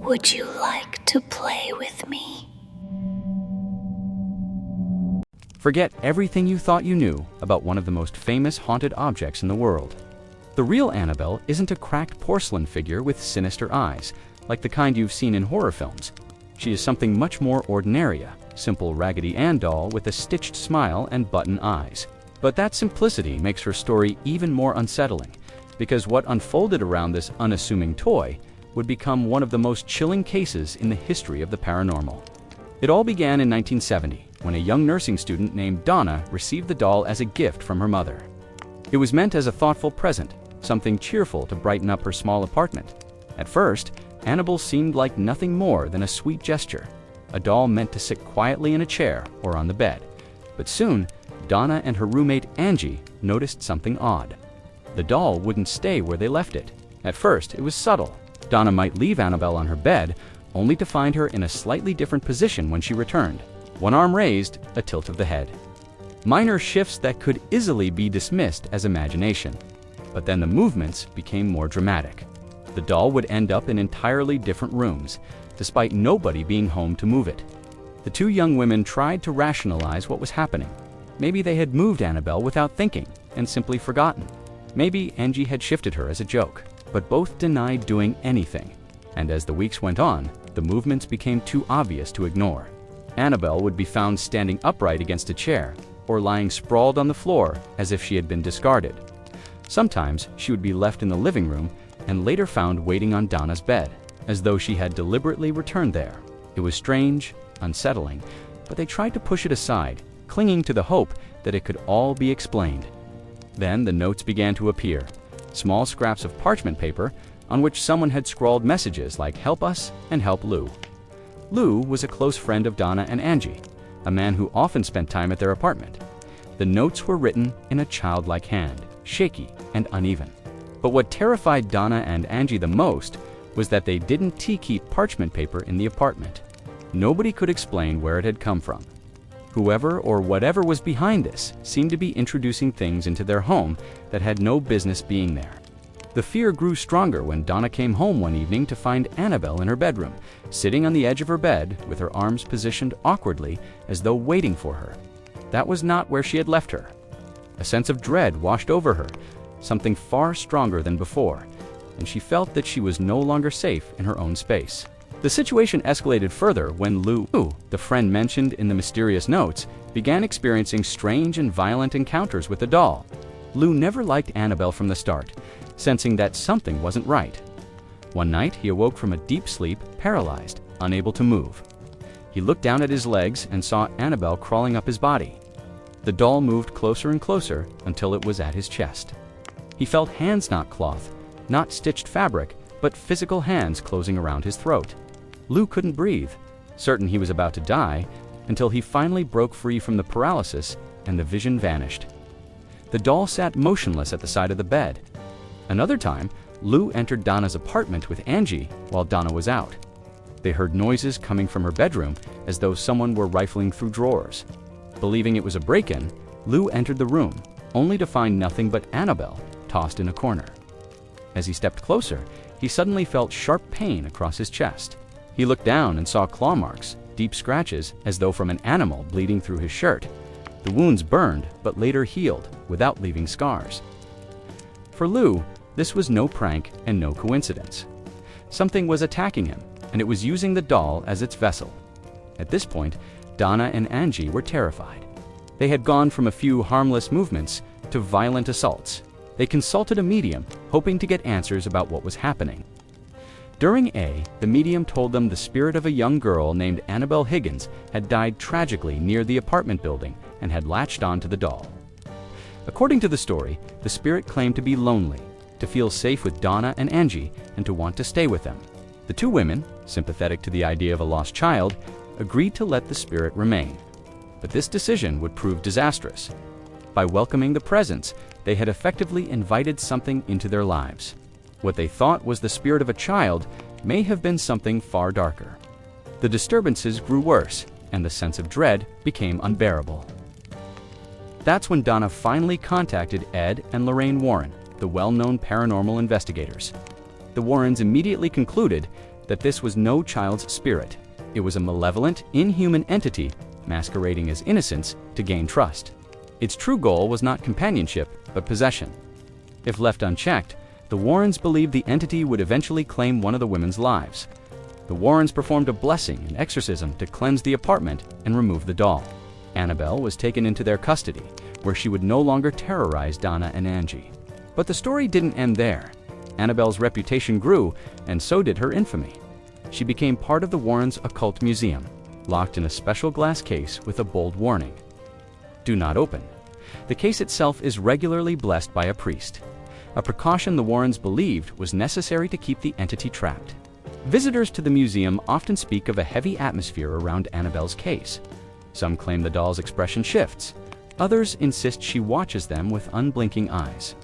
Would you like to play with me? Forget everything you thought you knew about one of the most famous haunted objects in the world. The real Annabelle isn't a cracked porcelain figure with sinister eyes, like the kind you've seen in horror films. She is something much more ordinary, a simple Raggedy Ann doll with a stitched smile and button eyes. But that simplicity makes her story even more unsettling, because what unfolded around this unassuming toy would become one of the most chilling cases in the history of the paranormal. It all began in 1970, when a young nursing student named Donna received the doll as a gift from her mother. It was meant as a thoughtful present, something cheerful to brighten up her small apartment. At first, Annabelle seemed like nothing more than a sweet gesture, a doll meant to sit quietly in a chair or on the bed. But soon, Donna and her roommate Angie noticed something odd. The doll wouldn't stay where they left it. At first, it was subtle. Donna might leave Annabelle on her bed, only to find her in a slightly different position when she returned. One arm raised, a tilt of the head. Minor shifts that could easily be dismissed as imagination. But then the movements became more dramatic. The doll would end up in entirely different rooms, despite nobody being home to move it. The two young women tried to rationalize what was happening. Maybe they had moved Annabelle without thinking and simply forgotten. Maybe Angie had shifted her as a joke, but both denied doing anything. And as the weeks went on, the movements became too obvious to ignore. Annabelle would be found standing upright against a chair, or lying sprawled on the floor as if she had been discarded. Sometimes she would be left in the living room and later found waiting on Donna's bed, as though she had deliberately returned there. It was strange, unsettling, but they tried to push it aside, clinging to the hope that it could all be explained. Then the notes began to appear, small scraps of parchment paper on which someone had scrawled messages like "Help us" and "Help Lou." Lou was a close friend of Donna and Angie, a man who often spent time at their apartment. The notes were written in a childlike hand, shaky and uneven. But what terrified Donna and Angie the most was that they didn't keep parchment paper in the apartment. Nobody could explain where it had come from. Whoever or whatever was behind this seemed to be introducing things into their home that had no business being there. The fear grew stronger when Donna came home one evening to find Annabelle in her bedroom, sitting on the edge of her bed with her arms positioned awkwardly as though waiting for her. That was not where she had left her. A sense of dread washed over her, something far stronger than before, and she felt that she was no longer safe in her own space. The situation escalated further when Lou, the friend mentioned in the mysterious notes, began experiencing strange and violent encounters with the doll. Lou never liked Annabelle from the start, sensing that something wasn't right. One night, he awoke from a deep sleep, paralyzed, unable to move. He looked down at his legs and saw Annabelle crawling up his body. The doll moved closer and closer until it was at his chest. He felt hands, not cloth, not stitched fabric, but physical hands closing around his throat. Lou couldn't breathe, certain he was about to die, until he finally broke free from the paralysis and the vision vanished. The doll sat motionless at the side of the bed. Another time, Lou entered Donna's apartment with Angie while Donna was out. They heard noises coming from her bedroom as though someone were rifling through drawers. Believing it was a break-in, Lou entered the room, only to find nothing but Annabelle tossed in a corner. As he stepped closer, he suddenly felt sharp pain across his chest. He looked down and saw claw marks, deep scratches as though from an animal bleeding through his shirt. The wounds burned, but later healed, without leaving scars. For Lou, this was no prank and no coincidence. Something was attacking him, and it was using the doll as its vessel. At this point, Donna and Angie were terrified. They had gone from a few harmless movements to violent assaults. They consulted a medium, hoping to get answers about what was happening. During the medium told them the spirit of a young girl named Annabelle Higgins had died tragically near the apartment building and had latched on to the doll. According to the story, the spirit claimed to be lonely, to feel safe with Donna and Angie, and to want to stay with them. The two women, sympathetic to the idea of a lost child, agreed to let the spirit remain. But this decision would prove disastrous. By welcoming the presence, they had effectively invited something into their lives. What they thought was the spirit of a child may have been something far darker. The disturbances grew worse, and the sense of dread became unbearable. That's when Donna finally contacted Ed and Lorraine Warren, the well-known paranormal investigators. The Warrens immediately concluded that this was no child's spirit. It was a malevolent, inhuman entity masquerading as innocence to gain trust. Its true goal was not companionship, but possession. If left unchecked, the Warrens believed the entity would eventually claim one of the women's lives. The Warrens performed a blessing and exorcism to cleanse the apartment and remove the doll. Annabelle was taken into their custody, where she would no longer terrorize Donna and Angie. But the story didn't end there. Annabelle's reputation grew, and so did her infamy. She became part of the Warrens' occult museum, locked in a special glass case with a bold warning: "Do not open." The case itself is regularly blessed by a priest, a precaution the Warrens believed was necessary to keep the entity trapped. Visitors to the museum often speak of a heavy atmosphere around Annabelle's case. Some claim the doll's expression shifts. Others insist she watches them with unblinking eyes.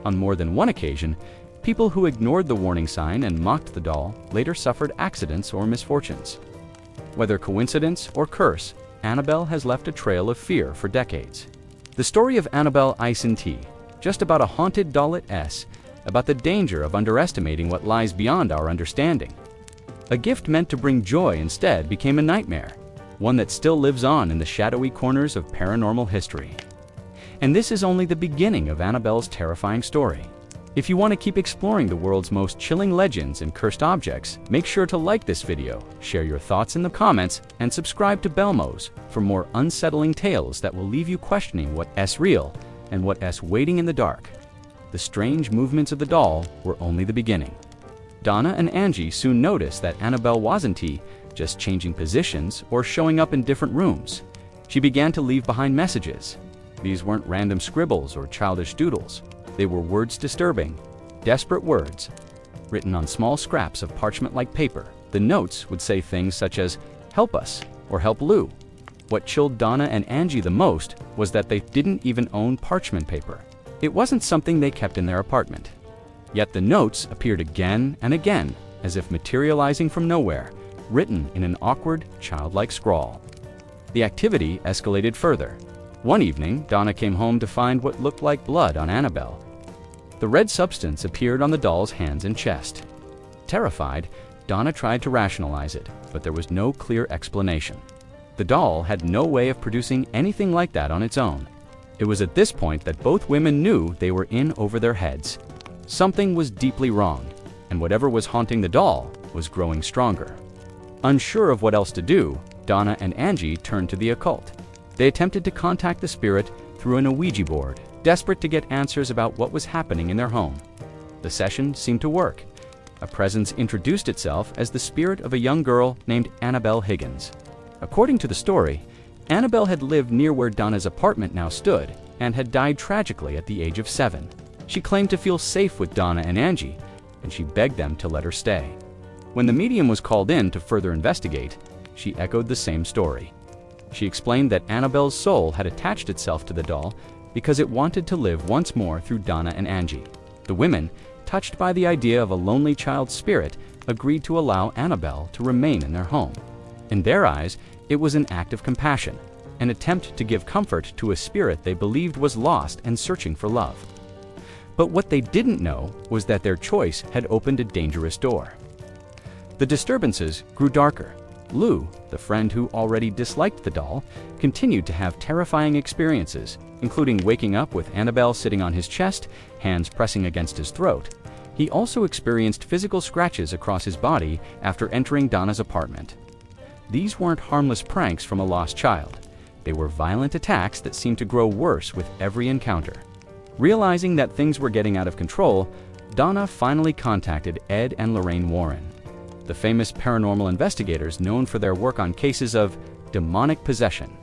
On more than one occasion, people who ignored the warning sign and mocked the doll later suffered accidents or misfortunes. Whether coincidence or curse, Annabelle has left a trail of fear for decades. The story of Annabelle Ice and Tea, just about a haunted dollette, about the danger of underestimating what lies beyond our understanding. A gift meant to bring joy instead became a nightmare, one that still lives on in the shadowy corners of paranormal history. And this is only the beginning of Annabelle's terrifying story. If you want to keep exploring the world's most chilling legends and cursed objects, make sure to like this video, share your thoughts in the comments, and subscribe to Belmoze for more unsettling tales that will leave you questioning what's real and what's waiting in the dark. The strange movements of the doll were only the beginning. Donna and Angie soon noticed that Annabelle wasn't just changing positions or showing up in different rooms. She began to leave behind messages. These weren't random scribbles or childish doodles. They were words disturbing, desperate words, written on small scraps of parchment-like paper. The notes would say things such as, "Help us," or "Help Lou." What chilled Donna and Angie the most was that they didn't even own parchment paper. It wasn't something they kept in their apartment. Yet the notes appeared again and again, as if materializing from nowhere, written in an awkward, childlike scrawl. The activity escalated further. One evening, Donna came home to find what looked like blood on Annabelle. The red substance appeared on the doll's hands and chest. Terrified, Donna tried to rationalize it, but there was no clear explanation. The doll had no way of producing anything like that on its own. It was at this point that both women knew they were in over their heads. Something was deeply wrong, and whatever was haunting the doll was growing stronger. Unsure of what else to do, Donna and Angie turned to the occult. They attempted to contact the spirit through an Ouija board, desperate to get answers about what was happening in their home. The session seemed to work. A presence introduced itself as the spirit of a young girl named Annabelle Higgins. According to the story, Annabelle had lived near where Donna's apartment now stood and had died tragically at the age of 7. She claimed to feel safe with Donna and Angie, and she begged them to let her stay. When the medium was called in to further investigate, she echoed the same story. She explained that Annabelle's soul had attached itself to the doll because it wanted to live once more through Donna and Angie. The women, touched by the idea of a lonely child's spirit, agreed to allow Annabelle to remain in their home. In their eyes, it was an act of compassion, an attempt to give comfort to a spirit they believed was lost and searching for love. But what they didn't know was that their choice had opened a dangerous door. The disturbances grew darker. Lou, the friend who already disliked the doll, continued to have terrifying experiences, including waking up with Annabelle sitting on his chest, hands pressing against his throat. He also experienced physical scratches across his body after entering Donna's apartment. These weren't harmless pranks from a lost child. They were violent attacks that seemed to grow worse with every encounter. Realizing that things were getting out of control, Donna finally contacted Ed and Lorraine Warren, the famous paranormal investigators known for their work on cases of demonic possession.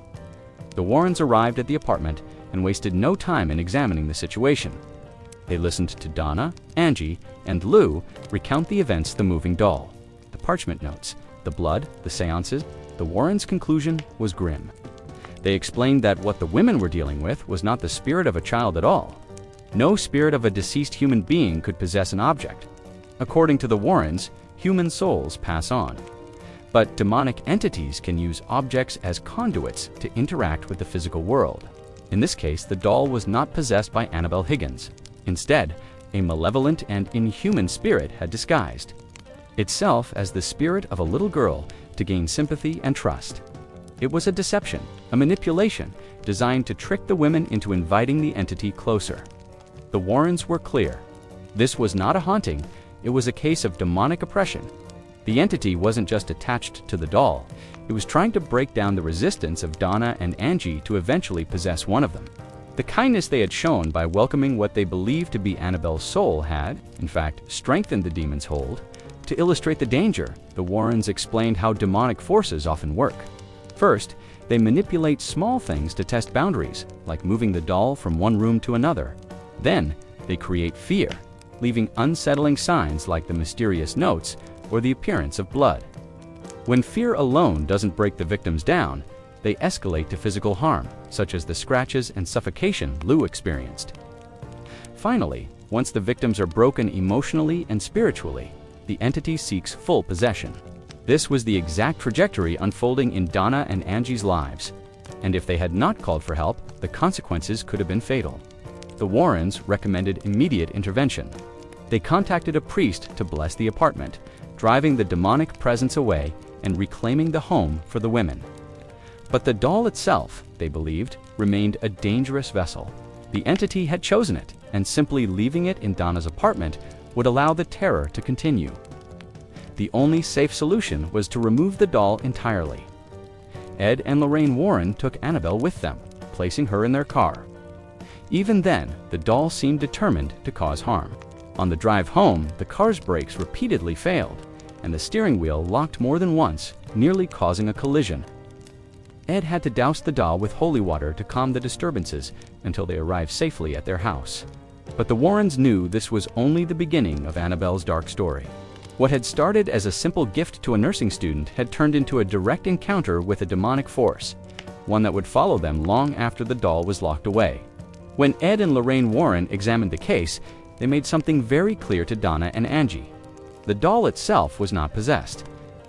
The Warrens arrived at the apartment and wasted no time in examining the situation. They listened to Donna, Angie, and Lou recount the events: the moving doll, the parchment notes, the blood, the seances. The Warrens' conclusion was grim. They explained that what the women were dealing with was not the spirit of a child at all. No spirit of a deceased human being could possess an object. According to the Warrens, human souls pass on. But demonic entities can use objects as conduits to interact with the physical world. In this case, the doll was not possessed by Annabelle Higgins. Instead, a malevolent and inhuman spirit had disguised. itself as the spirit of a little girl to gain sympathy and trust. It was a deception, a manipulation, designed to trick the women into inviting the entity closer. The Warrens were clear. This was not a haunting, it was a case of demonic oppression. The entity wasn't just attached to the doll, it was trying to break down the resistance of Donna and Angie to eventually possess one of them. The kindness they had shown by welcoming what they believed to be Annabelle's soul had, in fact, strengthened the demon's hold. To illustrate the danger, the Warrens explained how demonic forces often work. First, they manipulate small things to test boundaries, like moving the doll from one room to another. Then, they create fear, leaving unsettling signs like the mysterious notes or the appearance of blood. When fear alone doesn't break the victims down, they escalate to physical harm, such as the scratches and suffocation Lou experienced. Finally, once the victims are broken emotionally and spiritually, the entity seeks full possession. This was the exact trajectory unfolding in Donna and Angie's lives, and if they had not called for help, the consequences could have been fatal. The Warrens recommended immediate intervention. They contacted a priest to bless the apartment, driving the demonic presence away and reclaiming the home for the women. But the doll itself, they believed, remained a dangerous vessel. The entity had chosen it, and simply leaving it in Donna's apartment would allow the terror to continue. The only safe solution was to remove the doll entirely. Ed and Lorraine Warren took Annabelle with them, placing her in their car. Even then, the doll seemed determined to cause harm. On the drive home, the car's brakes repeatedly failed, and the steering wheel locked more than once, nearly causing a collision. Ed had to douse the doll with holy water to calm the disturbances until they arrived safely at their house. But the Warrens knew this was only the beginning of Annabelle's dark story. What had started as a simple gift to a nursing student had turned into a direct encounter with a demonic force, one that would follow them long after the doll was locked away. When Ed and Lorraine Warren examined the case, they made something very clear to Donna and Angie. The doll itself was not possessed.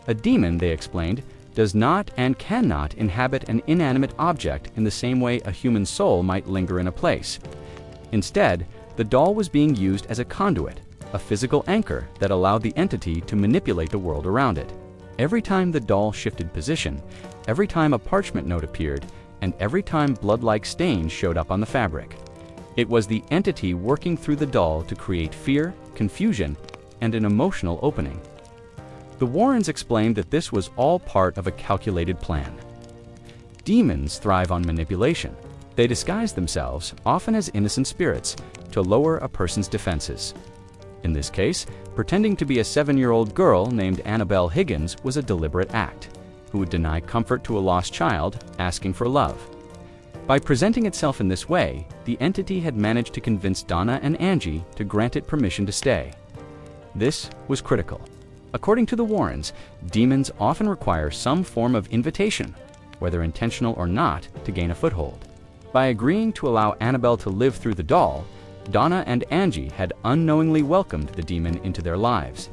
A demon, they explained, does not and cannot inhabit an inanimate object in the same way a human soul might linger in a place. Instead, the doll was being used as a conduit, a physical anchor that allowed the entity to manipulate the world around it. Every time the doll shifted position, every time a parchment note appeared, and every time blood-like stains showed up on the fabric, it was the entity working through the doll to create fear, confusion, and an emotional opening. The Warrens explained that this was all part of a calculated plan. Demons thrive on manipulation. They disguise themselves, often as innocent spirits, to lower a person's defenses. In this case, pretending to be a 7-year-old girl named Annabelle Higgins was a deliberate act, who would deny comfort to a lost child asking for love. By presenting itself in this way, the entity had managed to convince Donna and Angie to grant it permission to stay. This was critical. According to the Warrens, demons often require some form of invitation, whether intentional or not, to gain a foothold. By agreeing to allow Annabelle to live through the doll, Donna and Angie had unknowingly welcomed the demon into their lives.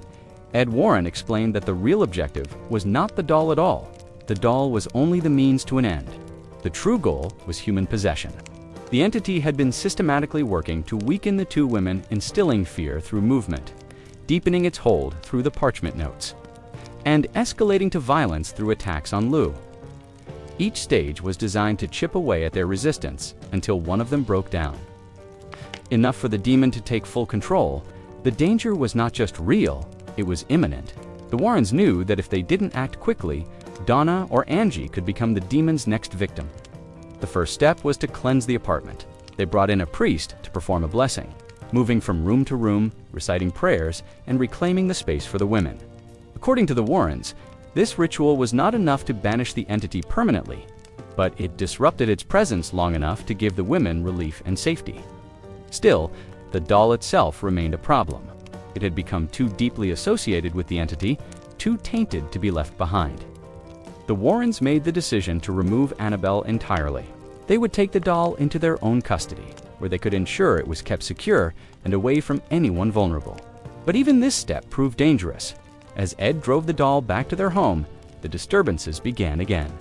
Ed Warren explained that the real objective was not the doll at all. The doll was only the means to an end. The true goal was human possession. The entity had been systematically working to weaken the two women, instilling fear through movement, deepening its hold through the parchment notes, and escalating to violence through attacks on Lou. Each stage was designed to chip away at their resistance until one of them broke down. Enough for the demon to take full control, the danger was not just real, it was imminent. The Warrens knew that if they didn't act quickly, Donna or Angie could become the demon's next victim. The first step was to cleanse the apartment. They brought in a priest to perform a blessing, moving from room to room, reciting prayers, and reclaiming the space for the women. According to the Warrens, this ritual was not enough to banish the entity permanently, but it disrupted its presence long enough to give the women relief and safety. Still, the doll itself remained a problem. It had become too deeply associated with the entity, too tainted to be left behind. The Warrens made the decision to remove Annabelle entirely. They would take the doll into their own custody, where they could ensure it was kept secure and away from anyone vulnerable. But even this step proved dangerous. As Ed drove the doll back to their home, the disturbances began again.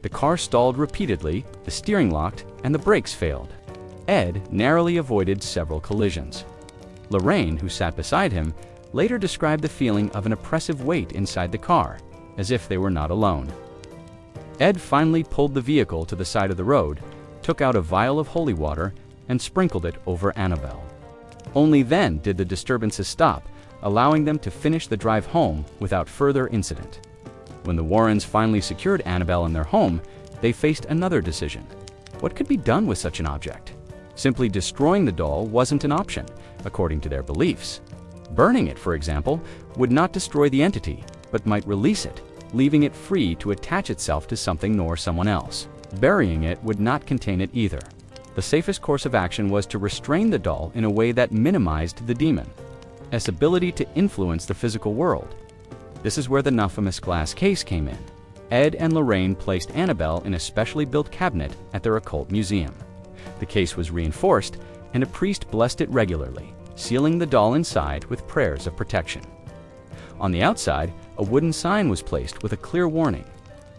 The car stalled repeatedly, the steering locked, and the brakes failed. Ed narrowly avoided several collisions. Lorraine, who sat beside him, later described the feeling of an oppressive weight inside the car, as if they were not alone. Ed finally pulled the vehicle to the side of the road, took out a vial of holy water, and sprinkled it over Annabelle. Only then did the disturbances stop, allowing them to finish the drive home without further incident. When the Warrens finally secured Annabelle in their home, they faced another decision. What could be done with such an object? Simply destroying the doll wasn't an option, according to their beliefs. Burning it, for example, would not destroy the entity, but might release it, leaving it free to attach itself to something or someone else. Burying it would not contain it either. The safest course of action was to restrain the doll in a way that minimized the demon, its ability to influence the physical world. This is where the infamous glass case came in. Ed and Lorraine placed Annabelle in a specially built cabinet at their occult museum. The case was reinforced, and a priest blessed it regularly, sealing the doll inside with prayers of protection. On the outside, a wooden sign was placed with a clear warning.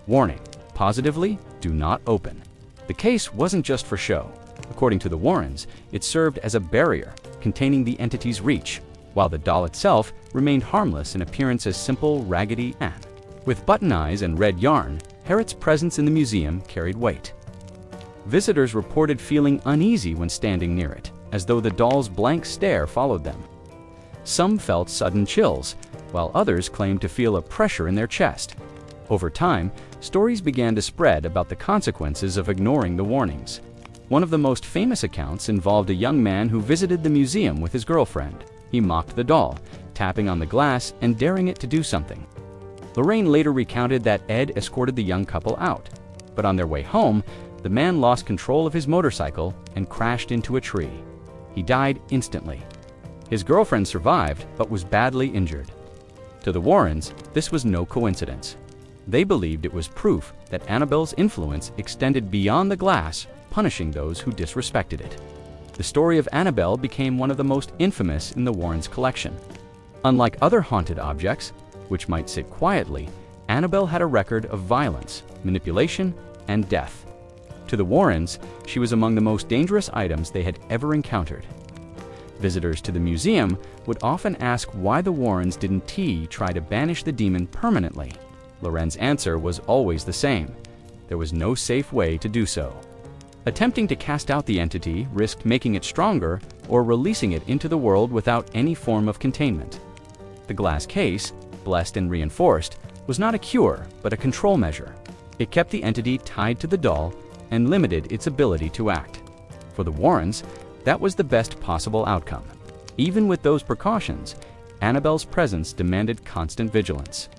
Warning, positively, do not open. The case wasn't just for show. According to the Warrens, it served as a barrier, containing the entity's reach, while the doll itself remained harmless in appearance as simple, raggedy Anne. With button eyes and red yarn, Harriet's presence in the museum carried weight. Visitors reported feeling uneasy when standing near it, as though the doll's blank stare followed them. Some felt sudden chills, while others claimed to feel a pressure in their chest. Over time, stories began to spread about the consequences of ignoring the warnings. One of the most famous accounts involved a young man who visited the museum with his girlfriend. He mocked the doll, tapping on the glass and daring it to do something. Lorraine later recounted that Ed escorted the young couple out, but on their way home, the man lost control of his motorcycle and crashed into a tree. He died instantly. His girlfriend survived, but was badly injured. To the Warrens, this was no coincidence. They believed it was proof that Annabelle's influence extended beyond the glass, punishing those who disrespected it. The story of Annabelle became one of the most infamous in the Warrens' collection. Unlike other haunted objects, which might sit quietly, Annabelle had a record of violence, manipulation, and death. To the Warrens, she was among the most dangerous items they had ever encountered. Visitors to the museum would often ask why the Warrens didn't try to banish the demon permanently. Loren's answer was always the same. There was no safe way to do so. Attempting to cast out the entity risked making it stronger or releasing it into the world without any form of containment. The glass case, blessed and reinforced, was not a cure, but a control measure. It kept the entity tied to the doll and limited its ability to act. For the Warrens, that was the best possible outcome. Even with those precautions, Annabelle's presence demanded constant vigilance.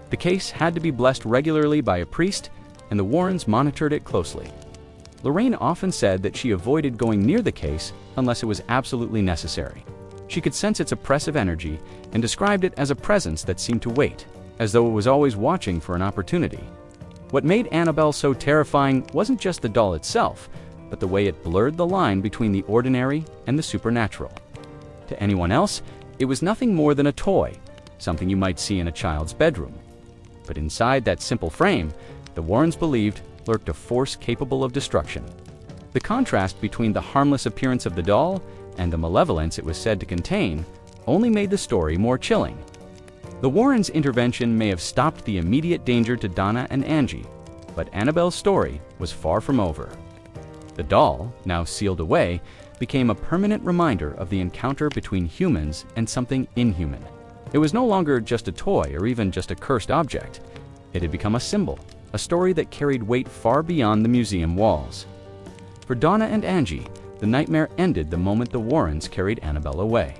The case had to be blessed regularly by a priest, and the Warrens monitored it closely. Lorraine often said that she avoided going near the case unless it was absolutely necessary. She could sense its oppressive energy and described it as a presence that seemed to wait, as though it was always watching for an opportunity. What made Annabelle so terrifying wasn't just the doll itself, but the way it blurred the line between the ordinary and the supernatural. To anyone else, it was nothing more than a toy, something you might see in a child's bedroom. But inside that simple frame, the Warrens believed lurked a force capable of destruction. The contrast between the harmless appearance of the doll and the malevolence it was said to contain only made the story more chilling. The Warrens' intervention may have stopped the immediate danger to Donna and Angie, but Annabelle's story was far from over. The doll, now sealed away, became a permanent reminder of the encounter between humans and something inhuman. It was no longer just a toy or even just a cursed object. It had become a symbol, a story that carried weight far beyond the museum walls. For Donna and Angie, the nightmare ended the moment the Warrens carried Annabelle away.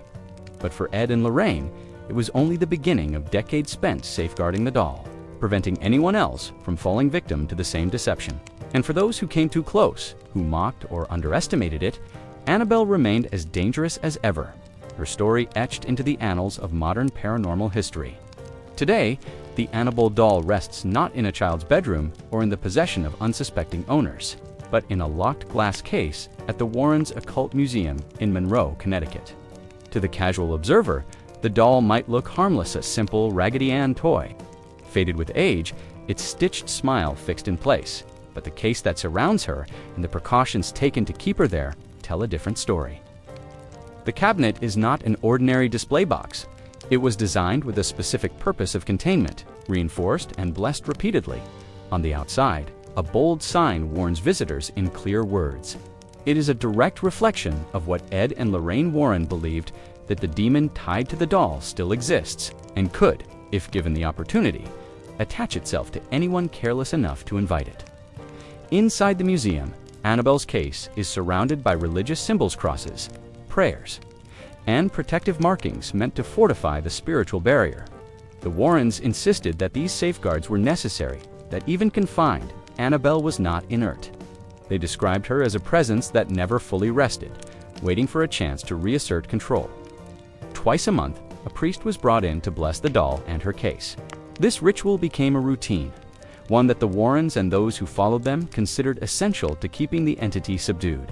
But for Ed and Lorraine, it was only the beginning of decades spent safeguarding the doll, preventing anyone else from falling victim to the same deception. And for those who came too close, who mocked or underestimated it, Annabelle remained as dangerous as ever, her story etched into the annals of modern paranormal history. Today, the Annabelle doll rests not in a child's bedroom or in the possession of unsuspecting owners, but in a locked glass case at the Warrens Occult Museum in Monroe, Connecticut. To the casual observer, the doll might look harmless, a simple Raggedy Ann toy. Faded with age, its stitched smile fixed in place, but the case that surrounds her and the precautions taken to keep her there tell a different story. The cabinet is not an ordinary display box. It was designed with a specific purpose of containment, reinforced and blessed repeatedly. On the outside, a bold sign warns visitors in clear words. It is a direct reflection of what Ed and Lorraine Warren believed, that the demon tied to the doll still exists and could, if given the opportunity, attach itself to anyone careless enough to invite it. Inside the museum, Annabelle's case is surrounded by religious symbols, crosses, prayers, and protective markings meant to fortify the spiritual barrier. The Warrens insisted that these safeguards were necessary, that even confined, Annabelle was not inert. They described her as a presence that never fully rested, waiting for a chance to reassert control. Twice a month, a priest was brought in to bless the doll and her case. This ritual became a routine, one that the Warrens and those who followed them considered essential to keeping the entity subdued.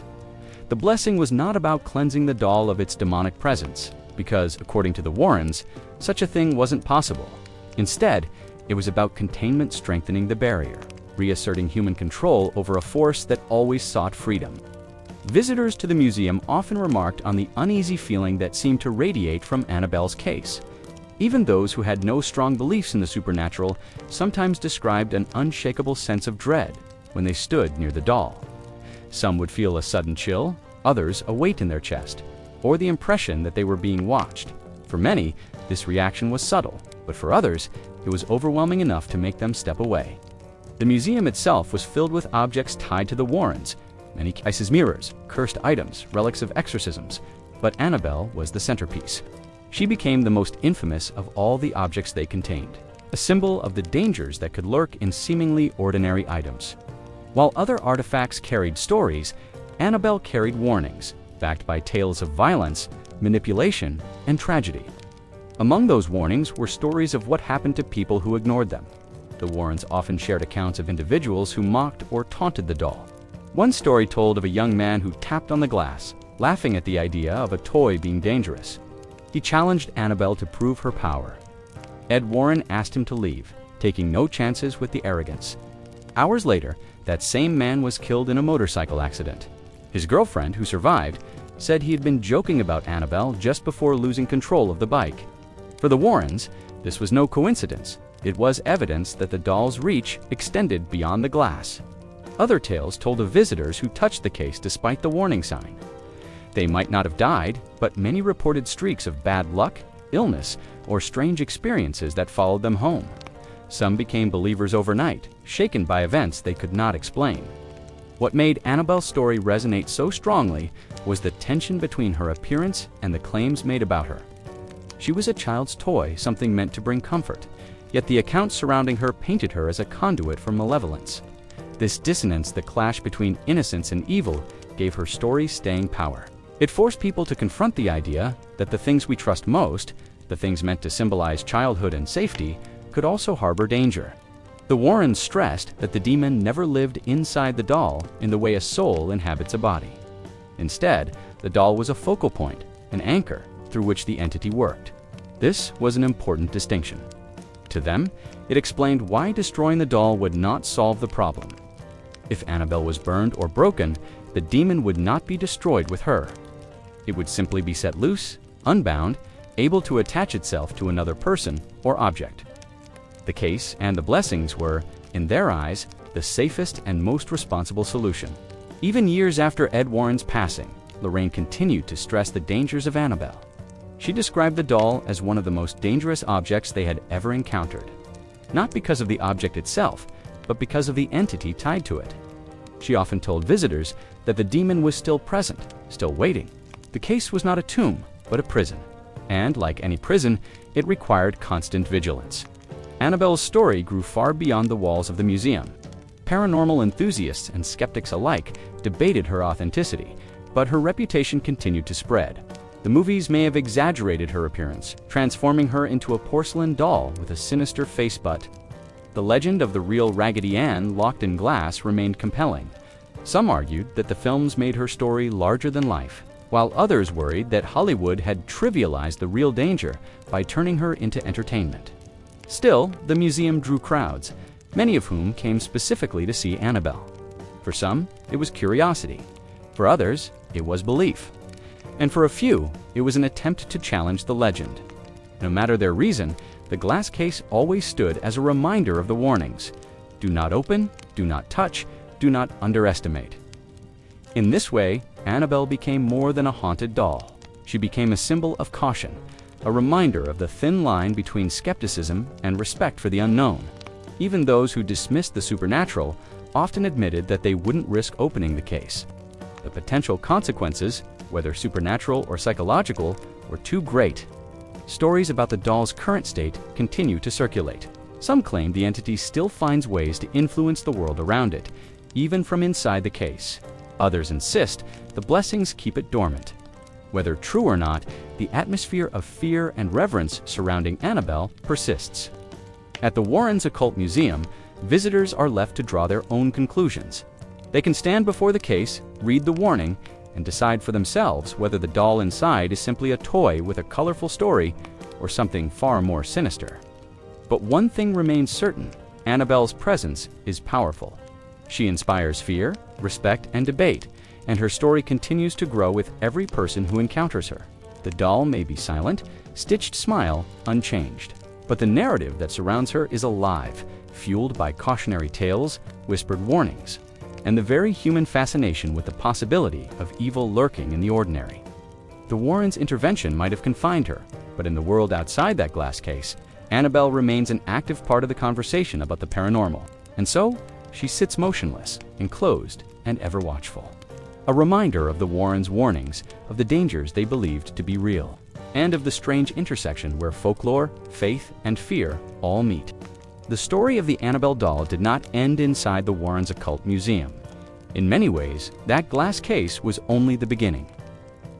The blessing was not about cleansing the doll of its demonic presence, because, according to the Warrens, such a thing wasn't possible. Instead, it was about containment, strengthening the barrier, reasserting human control over a force that always sought freedom. Visitors to the museum often remarked on the uneasy feeling that seemed to radiate from Annabelle's case. Even those who had no strong beliefs in the supernatural sometimes described an unshakable sense of dread when they stood near the doll. Some would feel a sudden chill, others a weight in their chest, or the impression that they were being watched. For many, this reaction was subtle, but for others, it was overwhelming enough to make them step away. The museum itself was filled with objects tied to the Warrens, many cases, mirrors, cursed items, relics of exorcisms, but Annabelle was the centerpiece. She became the most infamous of all the objects they contained, a symbol of the dangers that could lurk in seemingly ordinary items. While other artifacts carried stories, Annabelle carried warnings, backed by tales of violence, manipulation, and tragedy. Among those warnings were stories of what happened to people who ignored them. The Warrens often shared accounts of individuals who mocked or taunted the doll. One story told of a young man who tapped on the glass, laughing at the idea of a toy being dangerous. He challenged Annabelle to prove her power. Ed Warren asked him to leave, taking no chances with the arrogance. Hours later, that same man was killed in a motorcycle accident. His girlfriend, who survived, said he had been joking about Annabelle just before losing control of the bike. For the Warrens, this was no coincidence. It was evidence that the doll's reach extended beyond the glass. Other tales told of visitors who touched the case despite the warning sign. They might not have died, but many reported streaks of bad luck, illness, or strange experiences that followed them home. Some became believers overnight, shaken by events they could not explain. What made Annabelle's story resonate so strongly was the tension between her appearance and the claims made about her. She was a child's toy, something meant to bring comfort, yet the accounts surrounding her painted her as a conduit for malevolence. This dissonance, the clash between innocence and evil, gave her story staying power. It forced people to confront the idea that the things we trust most, the things meant to symbolize childhood and safety, could also harbor danger. The Warrens stressed that the demon never lived inside the doll in the way a soul inhabits a body. Instead, the doll was a focal point, an anchor through which the entity worked. This was an important distinction. To them, it explained why destroying the doll would not solve the problem. If Annabelle was burned or broken, the demon would not be destroyed with her. It would simply be set loose, unbound, able to attach itself to another person or object. The case and the blessings were, in their eyes, the safest and most responsible solution. Even years after Ed Warren's passing, Lorraine continued to stress the dangers of Annabelle. She described the doll as one of the most dangerous objects they had ever encountered. Not because of the object itself, but because of the entity tied to it. She often told visitors that the demon was still present, still waiting. The case was not a tomb, but a prison. And like any prison, it required constant vigilance. Annabelle's story grew far beyond the walls of the museum. Paranormal enthusiasts and skeptics alike debated her authenticity, but her reputation continued to spread. The movies may have exaggerated her appearance, transforming her into a porcelain doll with a sinister face, but the legend of the real Raggedy Ann locked in glass remained compelling. Some argued that the films made her story larger than life, while others worried that Hollywood had trivialized the real danger by turning her into entertainment. Still, the museum drew crowds, many of whom came specifically to see Annabelle. For some, it was curiosity. For others, it was belief. And for a few, it was an attempt to challenge the legend. No matter their reason, the glass case always stood as a reminder of the warnings. Do not open, do not touch, do not underestimate. In this way, Annabelle became more than a haunted doll. She became a symbol of caution, a reminder of the thin line between skepticism and respect for the unknown. Even those who dismissed the supernatural often admitted that they wouldn't risk opening the case. The potential consequences, whether supernatural or psychological, were too great. Stories about the doll's current state continue to circulate. Some claim the entity still finds ways to influence the world around it, even from inside the case. Others insist the blessings keep it dormant. Whether true or not, the atmosphere of fear and reverence surrounding Annabelle persists. At the Warrens Occult Museum, visitors are left to draw their own conclusions. They can stand before the case, read the warning, and decide for themselves whether the doll inside is simply a toy with a colorful story or something far more sinister. But one thing remains certain: Annabelle's presence is powerful. She inspires fear, respect, and debate, and her story continues to grow with every person who encounters her. The doll may be silent, stitched smile, unchanged. But the narrative that surrounds her is alive, fueled by cautionary tales, whispered warnings, and the very human fascination with the possibility of evil lurking in the ordinary. The Warrens' intervention might have confined her, but in the world outside that glass case, Annabelle remains an active part of the conversation about the paranormal. And so, she sits motionless, enclosed, and ever watchful. A reminder of the Warrens' warnings, of the dangers they believed to be real, and of the strange intersection where folklore, faith, and fear all meet. The story of the Annabelle doll did not end inside the Warrens Occult Museum. In many ways, that glass case was only the beginning.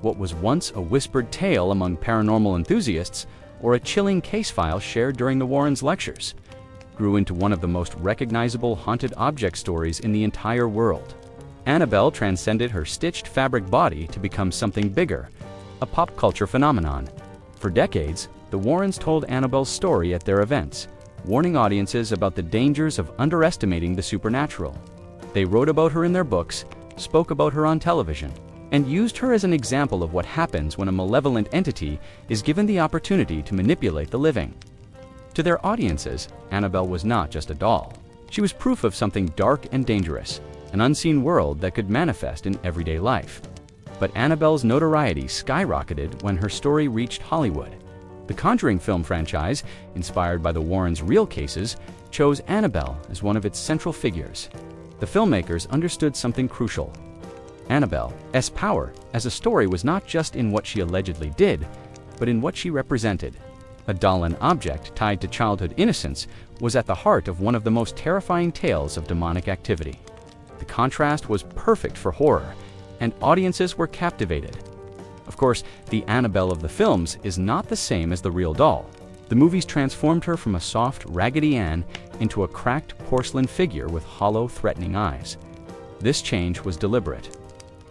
What was once a whispered tale among paranormal enthusiasts, or a chilling case file shared during the Warrens' lectures, grew into one of the most recognizable haunted object stories in the entire world. Annabelle transcended her stitched fabric body to become something bigger, a pop culture phenomenon. For decades, the Warrens told Annabelle's story at their events, warning audiences about the dangers of underestimating the supernatural. They wrote about her in their books, spoke about her on television, and used her as an example of what happens when a malevolent entity is given the opportunity to manipulate the living. To their audiences, Annabelle was not just a doll. She was proof of something dark and dangerous, an unseen world that could manifest in everyday life. But Annabelle's notoriety skyrocketed when her story reached Hollywood. The Conjuring film franchise, inspired by the Warrens' real cases, chose Annabelle as one of its central figures. The filmmakers understood something crucial. Annabelle's power as a story was not just in what she allegedly did, but in what she represented. A doll and object tied to childhood innocence was at the heart of one of the most terrifying tales of demonic activity. The contrast was perfect for horror, and audiences were captivated. Of course, the Annabelle of the films is not the same as the real doll. The movies transformed her from a soft, Raggedy Ann into a cracked porcelain figure with hollow, threatening eyes. This change was deliberate.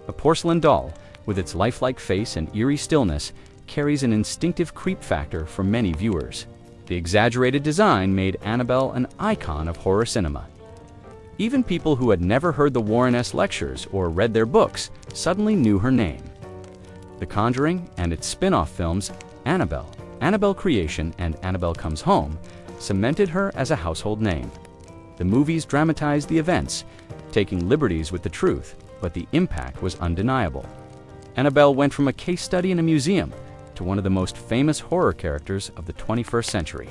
A porcelain doll, with its lifelike face and eerie stillness, carries an instinctive creep factor for many viewers. The exaggerated design made Annabelle an icon of horror cinema. Even people who had never heard the Warrens' lectures or read their books suddenly knew her name. The Conjuring and its spin-off films, Annabelle, Annabelle Creation, and Annabelle Comes Home, cemented her as a household name. The movies dramatized the events, taking liberties with the truth, but the impact was undeniable. Annabelle went from a case study in a museum to one of the most famous horror characters of the 21st century.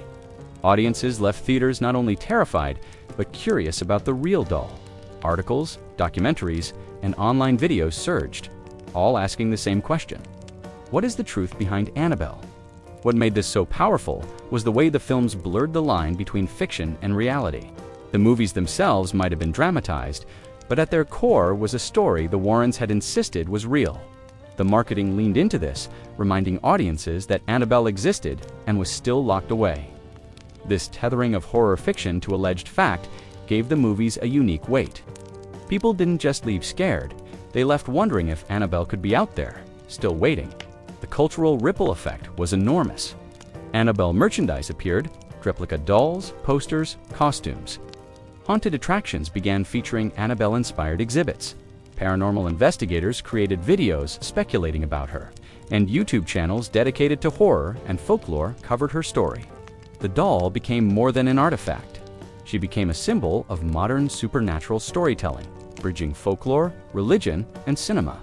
Audiences left theaters not only terrified, but curious about the real doll. Articles, documentaries, and online videos surged, all asking the same question: what is the truth behind Annabelle? What made this so powerful was the way the films blurred the line between fiction and reality. The movies themselves might have been dramatized, but at their core was a story the Warrens had insisted was real. The marketing leaned into this, reminding audiences that Annabelle existed and was still locked away. This tethering of horror fiction to alleged fact gave the movies a unique weight. People didn't just leave scared, they left wondering if Annabelle could be out there, still waiting. The cultural ripple effect was enormous. Annabelle merchandise appeared, replica dolls, posters, costumes. Haunted attractions began featuring Annabelle-inspired exhibits. Paranormal investigators created videos speculating about her, and YouTube channels dedicated to horror and folklore covered her story. The doll became more than an artifact. She became a symbol of modern supernatural storytelling, bridging folklore, religion, and cinema.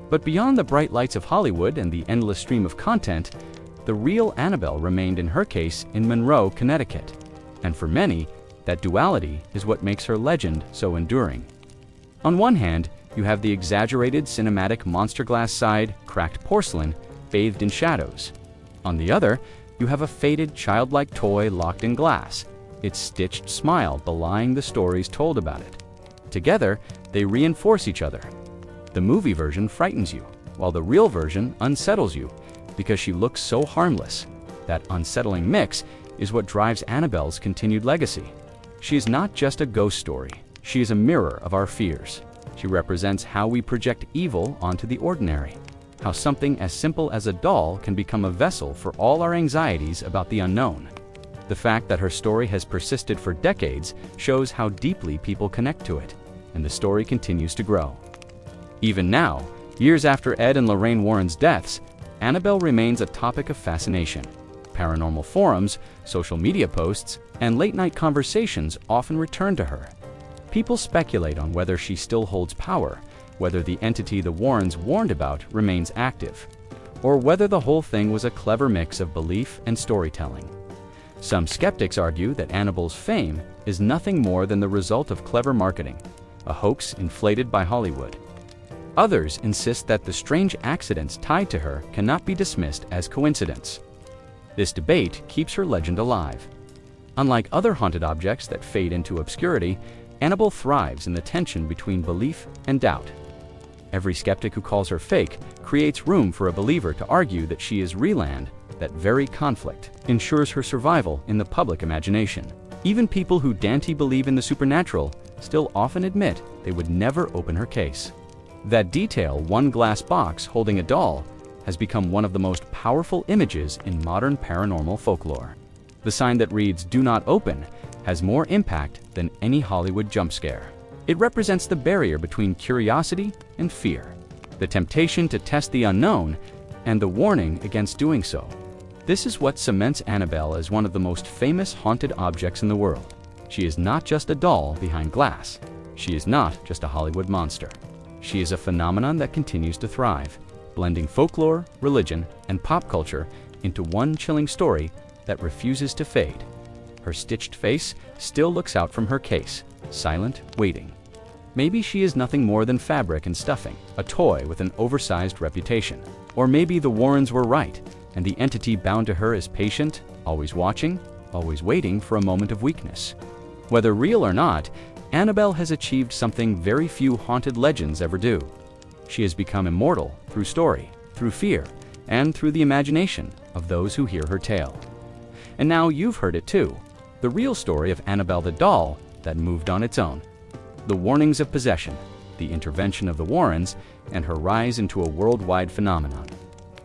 But beyond the bright lights of Hollywood and the endless stream of content, the real Annabelle remained in her case in Monroe, Connecticut. And for many, that duality is what makes her legend so enduring. On one hand, you have the exaggerated cinematic monster glass side, cracked porcelain, bathed in shadows. On the other, you have a faded childlike toy locked in glass, its stitched smile belying the stories told about it. Together, they reinforce each other. The movie version frightens you, while the real version unsettles you because she looks so harmless. That unsettling mix is what drives Annabelle's continued legacy. She is not just a ghost story, she is a mirror of our fears. She represents how we project evil onto the ordinary, how something as simple as a doll can become a vessel for all our anxieties about the unknown. The fact that her story has persisted for decades shows how deeply people connect to it, and the story continues to grow. Even now, years after Ed and Lorraine Warren's deaths, Annabelle remains a topic of fascination. Paranormal forums, social media posts, and late-night conversations often return to her. People speculate on whether she still holds power, whether the entity the Warrens warned about remains active, or whether the whole thing was a clever mix of belief and storytelling. Some skeptics argue that Annabelle's fame is nothing more than the result of clever marketing, a hoax inflated by Hollywood. Others insist that the strange accidents tied to her cannot be dismissed as coincidence. This debate keeps her legend alive. Unlike other haunted objects that fade into obscurity, Annabelle thrives in the tension between belief and doubt. Every skeptic who calls her fake creates room for a believer to argue that she is real, and that very conflict ensures her survival in the public imagination. Even people who daren't believe in the supernatural still often admit they would never open her case. That detail, one glass box holding a doll, has become one of the most powerful images in modern paranormal folklore. The sign that reads "Do not open" has more impact than any Hollywood jump scare. It represents the barrier between curiosity and fear, the temptation to test the unknown, and the warning against doing so. This is what cements Annabelle as one of the most famous haunted objects in the world. She is not just a doll behind glass. She is not just a Hollywood monster. She is a phenomenon that continues to thrive, blending folklore, religion, and pop culture into one chilling story that refuses to fade. Her stitched face still looks out from her case, silent, waiting. Maybe she is nothing more than fabric and stuffing, a toy with an oversized reputation. Or maybe the Warrens were right, and the entity bound to her is patient, always watching, always waiting for a moment of weakness. Whether real or not, Annabelle has achieved something very few haunted legends ever do. She has become immortal through story, through fear, and through the imagination of those who hear her tale. And now you've heard it too. The real story of Annabelle the doll that moved on its own. The warnings of possession, the intervention of the Warrens, and her rise into a worldwide phenomenon.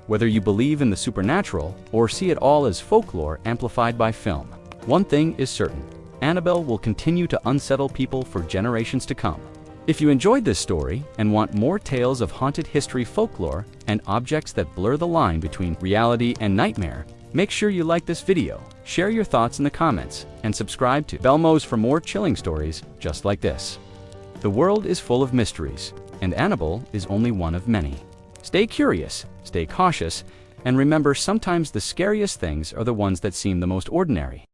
Whether you believe in the supernatural or see it all as folklore amplified by film, one thing is certain: Annabelle will continue to unsettle people for generations to come. If you enjoyed this story and want more tales of haunted history, folklore, and objects that blur the line between reality and nightmare, make sure you like this video, share your thoughts in the comments, and subscribe to Belmoze for more chilling stories just like this. The world is full of mysteries, and Annabelle is only one of many. Stay curious, stay cautious, and remember, sometimes the scariest things are the ones that seem the most ordinary.